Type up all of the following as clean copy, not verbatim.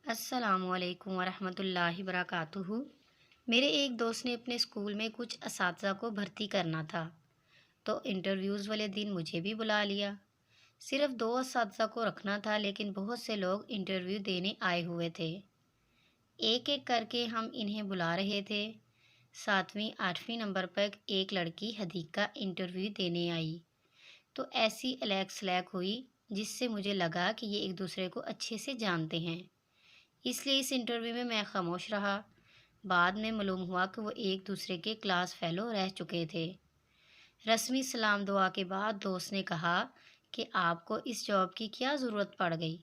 السلام علیکم ورحمۃ اللہ وبرکاتہ۔ میرے ایک دوست نے اپنے اسکول میں کچھ اساتذہ کو بھرتی کرنا تھا، تو انٹرویوز والے دن مجھے بھی بلا لیا۔ صرف 2 اساتذہ کو رکھنا تھا، لیکن بہت سے لوگ انٹرویو دینے آئے ہوئے تھے۔ ایک ایک کر کے ہم انہیں بلا رہے تھے۔ 7ویں 8ویں نمبر پر ایک لڑکی حدیقہ انٹرویو دینے آئی، تو ایسی الیک سلیک ہوئی جس سے مجھے لگا کہ یہ ایک دوسرے کو اچھے سے جانتے ہیں، اس لیے اس انٹرویو میں خاموش رہا۔ بعد میں معلوم ہوا کہ وہ ایک دوسرے کے کلاس فیلو رہ چکے تھے۔ رسمی سلام دعا کے بعد دوست نے کہا کہ آپ کو اس جاب کی کیا ضرورت پڑ گئی؟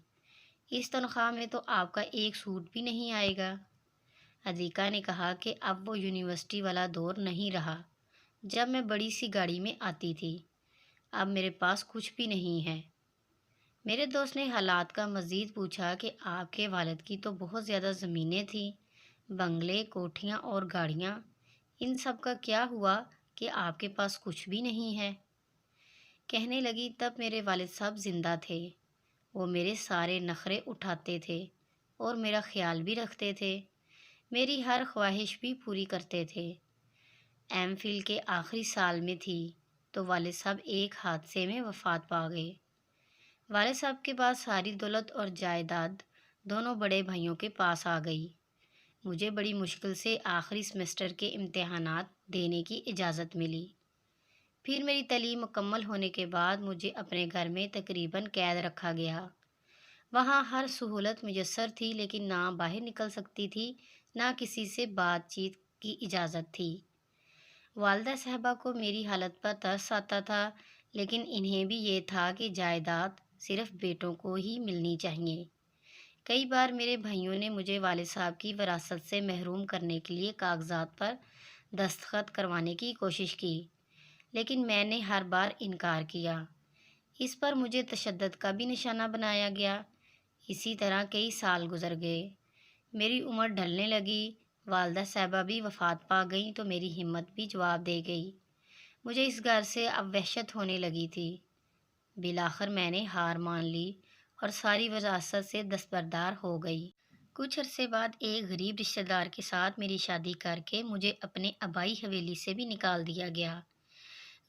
اس تنخواہ میں تو آپ کا ایک سوٹ بھی نہیں آئے گا۔ حدیقہ نے کہا کہ اب وہ یونیورسٹی والا دور نہیں رہا جب میں بڑی سی گاڑی میں آتی تھی، اب میرے پاس کچھ بھی نہیں ہے۔ میرے دوست نے حالات کا مزید پوچھا کہ آپ کے والد کی تو بہت زیادہ زمینیں تھیں، بنگلے، کوٹھیاں اور گاڑیاں، ان سب کا کیا ہوا کہ آپ کے پاس کچھ بھی نہیں ہے؟ کہنے لگی تب میرے والد صاحب زندہ تھے، وہ میرے سارے نخرے اٹھاتے تھے اور میرا خیال بھی رکھتے تھے، میری ہر خواہش بھی پوری کرتے تھے۔ ایم فل کے آخری سال میں تھی تو والد صاحب ایک حادثے میں وفات پا گئے۔ والد صاحب کے بعد ساری دولت اور جائیداد دونوں بڑے بھائیوں کے پاس آ گئی۔ مجھے بڑی مشکل سے آخری سیمسٹر کے امتحانات دینے کی اجازت ملی۔ پھر میری تعلیم مکمل ہونے کے بعد مجھے اپنے گھر میں تقریباً قید رکھا گیا۔ وہاں ہر سہولت میسر تھی، لیکن نہ باہر نکل سکتی تھی، نہ کسی سے بات چیت کی اجازت تھی۔ والدہ صاحبہ کو میری حالت پر ترس آتا تھا، لیکن انہیں بھی یہ تھا کہ جائیداد صرف بیٹوں کو ہی ملنی چاہیے۔ کئی بار میرے بھائیوں نے مجھے والد صاحب کی وراثت سے محروم کرنے کے لیے کاغذات پر دستخط کروانے کی کوشش کی، لیکن میں نے ہر بار انکار کیا۔ اس پر مجھے تشدد کا بھی نشانہ بنایا گیا۔ اسی طرح کئی سال گزر گئے، میری عمر ڈھلنے لگی، والدہ صاحبہ بھی وفات پا گئیں تو میری ہمت بھی جواب دے گئی۔ مجھے اس گھر سے اب وحشت ہونے لگی تھی۔ بالآخر میں نے ہار مان لی اور ساری وراثت سے دستبردار ہو گئی۔ کچھ عرصے بعد ایک غریب رشتہ دار کے ساتھ میری شادی کر کے مجھے اپنے آبائی حویلی سے بھی نکال دیا گیا۔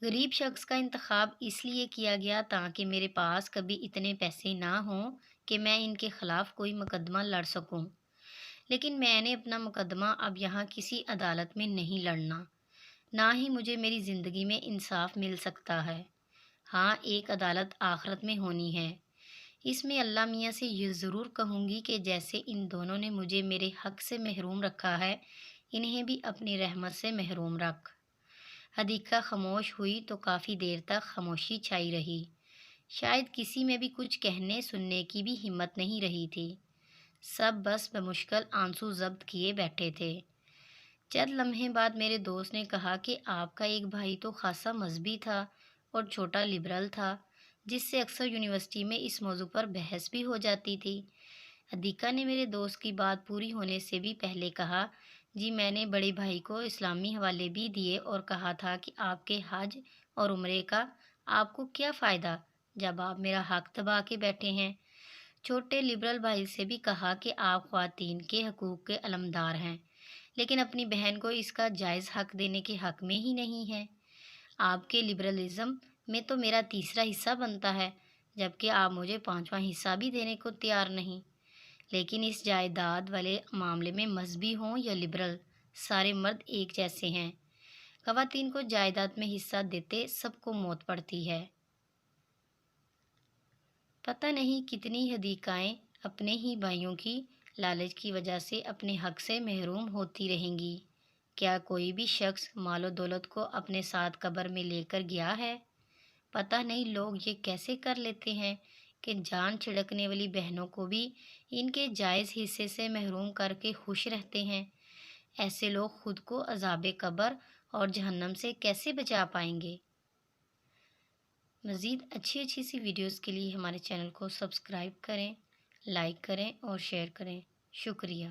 غریب شخص کا انتخاب اس لیے کیا گیا تاکہ میرے پاس کبھی اتنے پیسے نہ ہوں کہ میں ان کے خلاف کوئی مقدمہ لڑ سکوں، لیکن میں نے اپنا مقدمہ اب یہاں کسی عدالت میں نہیں لڑنا، نہ ہی مجھے میری زندگی میں انصاف مل سکتا ہے۔ ہاں، ایک عدالت آخرت میں ہونی ہے، اس میں اللہ میاں سے یہ ضرور کہوں گی کہ جیسے ان دونوں نے مجھے میرے حق سے محروم رکھا ہے، انہیں بھی اپنی رحمت سے محروم رکھ۔ حدیقہ خاموش ہوئی تو کافی دیر تک خاموشی چھائی رہی، شاید کسی میں بھی کچھ کہنے سننے کی بھی ہمت نہیں رہی تھی، سب بس بمشکل آنسو ضبط کیے بیٹھے تھے۔ چند لمحے بعد میرے دوست نے کہا کہ آپ کا ایک بھائی تو خاصا مذہبی تھا اور چھوٹا لبرل تھا، جس سے اکثر یونیورسٹی میں اس موضوع پر بحث بھی ہو جاتی تھی۔ حدیقہ نے میرے دوست کی بات پوری ہونے سے بھی پہلے کہا، جی میں نے بڑے بھائی کو اسلامی حوالے بھی دیے اور کہا تھا کہ آپ کے حج اور عمرے کا آپ کو کیا فائدہ جب آپ میرا حق دبا کے بیٹھے ہیں۔ چھوٹے لبرل بھائی سے بھی کہا کہ آپ خواتین کے حقوق کے علمدار ہیں، لیکن اپنی بہن کو اس کا جائز حق دینے کے حق میں ہی نہیں ہیں۔ آپ کے لبرلزم میں تو میرا تیسرا حصہ بنتا ہے، جبکہ آپ مجھے 5واں حصہ بھی دینے کو تیار نہیں۔ لیکن اس جائیداد والے معاملے میں مذہبی ہوں یا لبرل، سارے مرد ایک جیسے ہیں، خواتین کو جائیداد میں حصہ دیتے سب کو موت پڑتی ہے۔ پتہ نہیں کتنی حدیقائیں اپنے ہی بھائیوں کی لالچ کی وجہ سے اپنے حق سے محروم ہوتی رہیں گی۔ کیا کوئی بھی شخص مال و دولت کو اپنے ساتھ قبر میں لے کر گیا ہے؟ پتہ نہیں لوگ یہ کیسے کر لیتے ہیں کہ جان چھڑکنے والی بہنوں کو بھی ان کے جائز حصے سے محروم کر کے خوش رہتے ہیں۔ ایسے لوگ خود کو عذاب قبر اور جہنم سے کیسے بچا پائیں گے؟ مزید اچھی سی ویڈیوز کے لیے ہمارے چینل کو سبسکرائب کریں، لائک کریں اور شیئر کریں۔ شکریہ۔